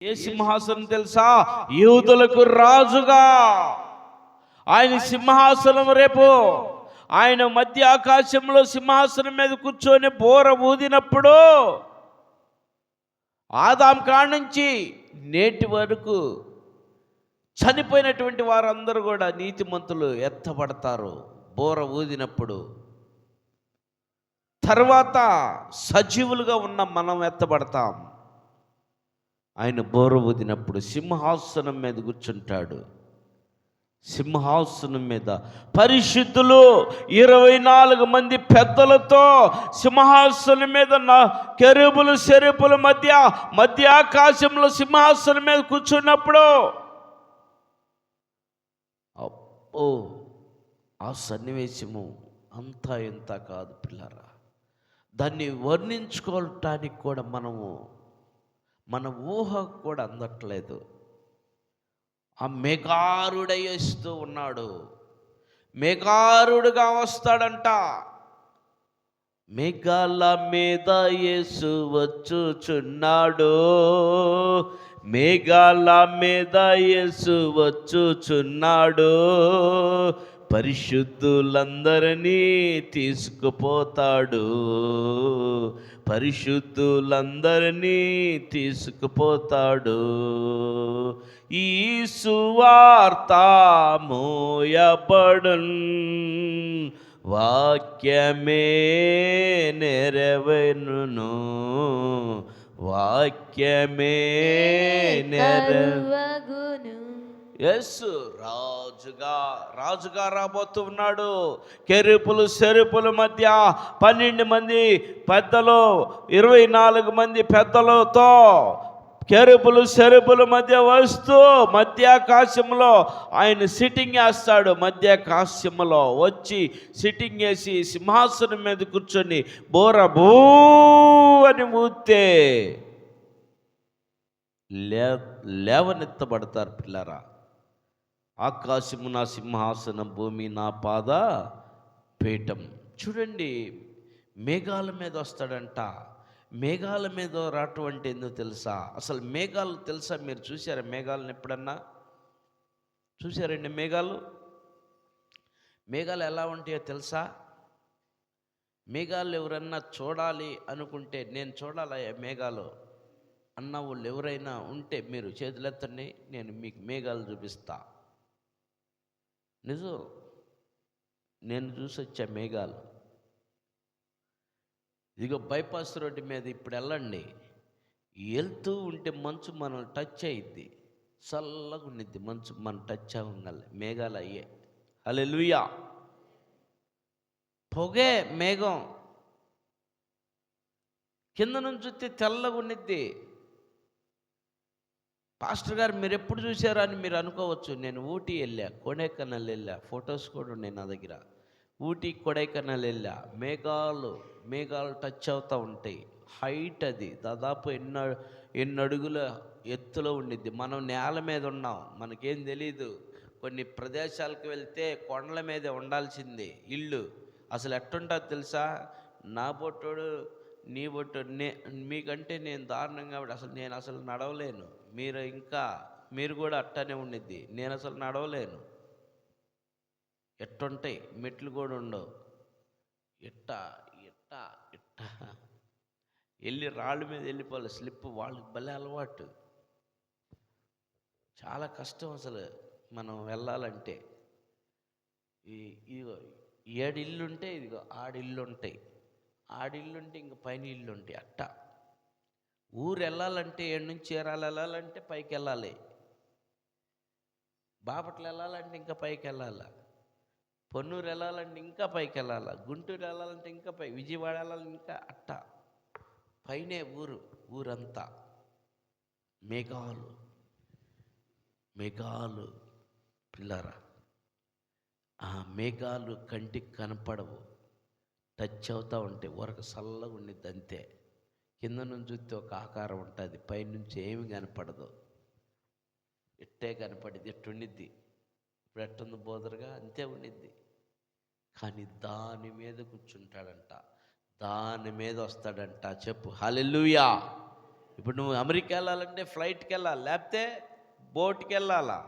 ఏ సింహాసనం తెలుసా? యూదులకు రాజుగా ఆయన సింహాసనం. రేపు ఆయన మధ్య ఆకాశంలో సింహాసనం మీద కూర్చొని బోర ఊదినప్పుడు ఆదాం కాడ నుంచి నేటి వరకు చనిపోయినటువంటి వారందరూ కూడా నీతిమంతులు ఎత్తబడతారు బోర ఊదినప్పుడు. తర్వాత సజీవులుగా ఉన్న మనం ఎత్తబడతాం. ఆయన బోర ఊదినప్పుడు సింహాసనం మీద కూర్చుంటాడు. సింహాసనం మీద పరిశుద్ధులు 24 మంది పెద్దలతో సింహాసనం మీద కెరూబులు సెరూబుల మధ్య ఆకాశంలో సింహాసనం మీద కూర్చున్నప్పుడు అబ్బో, ఆ సన్నివేశము అంతా ఇంత కాదు పిల్లరా. దాన్ని వర్ణించుకోవటానికి కూడా మన ఊహ కూడా అందట్లేదు. ఆ మేఘారుడై వస్తూ ఉన్నాడు. మేఘారుడుగా వస్తాడంట. మేఘాల మీద యేసు వచ్చుచున్నాడు. మేఘాల మీద యేసు వచ్చుచున్నాడు. పరిశుద్ధులందరినీ తీసుకుపోతాడు. పరిశుద్ధులందరినీ తీసుకుపోతాడు. ఈ సువార్త మోయబడున్, వాక్యమే నెరవేరును. వాక్యమే నెరవేరును. యేసు రాజుగా రాబోతూ ఉన్నాడు. కెరూబులు సెరూబుల మధ్య 12 మంది పెద్దలు, 24 మంది పెద్దలతో కెరూబులు సెరూబుల మధ్య వస్తూ మధ్యాకాశంలో ఆయన సిట్టింగ్ వేస్తాడు. మధ్యాకాశంలో వచ్చి సిట్టింగ్ వేసి సింహాసనం మీద కూర్చొని బోర భూ అని ఊతే లేవనెత్తబడతారు పిల్లరా. ఆకాశము నా సింహాసనం, భూమి నా పాద పీఠం. చూడండి, మేఘాల మీద వస్తాడంట. మేఘాల మీద రావటం అంటే ఏందో తెలుసా? అసలు మేఘాలు తెలుసా? మీరు చూసారా మేఘాలను? ఎప్పుడన్నా చూసారండి మేఘాలు ఎలా ఉంటాయో తెలుసా? మేఘాలు ఎవరన్నా చూడాలి అనుకుంటే, నేను చూడాలయ్యా మేఘాలు అన్న వాళ్ళు ఎవరైనా ఉంటే మీరు చేతులెత్తండి, నేను మీకు మేఘాలు చూపిస్తా. నిజం, నేను చూసి వచ్చా మేఘాలు. ఇదిగో బైపాస్ రోడ్డు మీద ఇప్పుడు వెళ్ళండి, వెళ్తూ ఉంటే మంచు మనల్ని టచ్ అయ్యిద్ది. చల్లగా ఉండిద్ది మంచు, మనం టచ్ అవ్వగల మేఘాలు అయ్యే. హల్లెలూయా. పొగే మేఘం కింద నుంచి చూస్తే తెల్లగా ఉండిద్ది. పాస్టర్ గారు మీరు ఎప్పుడు చూసారా అని మీరు అనుకోవచ్చు. నేను ఊటీ వెళ్ళా, కొడైకెనాల్ వెళ్ళా, ఫొటోస్ కూడా ఉన్నాయి నా దగ్గర. ఊటీ కొడైకెనాల్ వెళ్ళా. మేఘాలు టచ్ అవుతూ ఉంటాయి. హైట్ అది దాదాపు ఎన్ని అడుగుల ఎత్తులో ఉండిద్ది. మనం నేల మీద ఉన్నాం, మనకేం తెలీదు. కొన్ని ప్రదేశాలకు వెళ్తే కొండల మీదే ఉండాల్సిందే ఇల్లు. అసలు ఎట్టుంటుంది తెలుసా? నా బొట్టోడు నీ బొట్టోడు మీకంటే నేను దారుణంగా అసలు నేను నడవలేను. మీరు కూడా అట్టనే ఉండిద్ది. నేను అసలు నడవలేను. ఎట్టుంటాయి, మెట్లు కూడా ఉండవు. ఇట్ట వెళ్ళి రాళ్ళ మీద వెళ్ళిపోవాలి. స్లిప్ వాళ్ళకి భలే అలవాటు. చాలా కష్టం అసలు మనం వెళ్ళాలంటే. ఇదిగో 7 ఇల్లు ఉంటే ఇదిగో 6 ఇల్లు ఉంటాయి. 6 ఇల్లు ఉంటే ఇంక పైన ఇల్లు ఉంటాయి. అట్ట ఊరు వెళ్ళాలంటే 7 నుంచి చీరాలు వెళ్ళాలంటే పైకి వెళ్ళాలి. బాపట్ల వెళ్ళాలంటే ఇంకా పైకి వెళ్ళాలి. పొన్నూరు వెళ్ళాలంటే ఇంకా పైకి వెళ్ళాలి. గుంటూరు వెళ్ళాలంటే ఇంకా విజయవాడ వెళ్ళాలంటే ఇంకా అట్ట పైనే ఊరంతా. మేఘాలు పిల్లరా. ఆ మేఘాలు కంటికి కనపడవు, టచ్ అవుతూ ఉంటాయి. వరకు చల్లగా ఉండిద్ది అంతే. కింద నుంచి చూస్తే ఒక ఆకారం ఉంటుంది, పైనుంచి ఏమి కనపడదు. ఎట్టే కనపడిద్ది, ఎట్టుండిద్ది. ఇప్పుడు ఎట్టుంది బోదరుగా అంతే ఉండిద్ది. కానీ దాని మీద కూర్చుంటాడంట, దాని మీద వస్తాడంట. చెప్పు హల్లెలూయా. ఇప్పుడు నువ్వు అమెరికా వెళ్ళాలంటే ఫ్లైట్కి వెళ్ళాలి, లేకపోతే బోట్కి వెళ్ళాలా.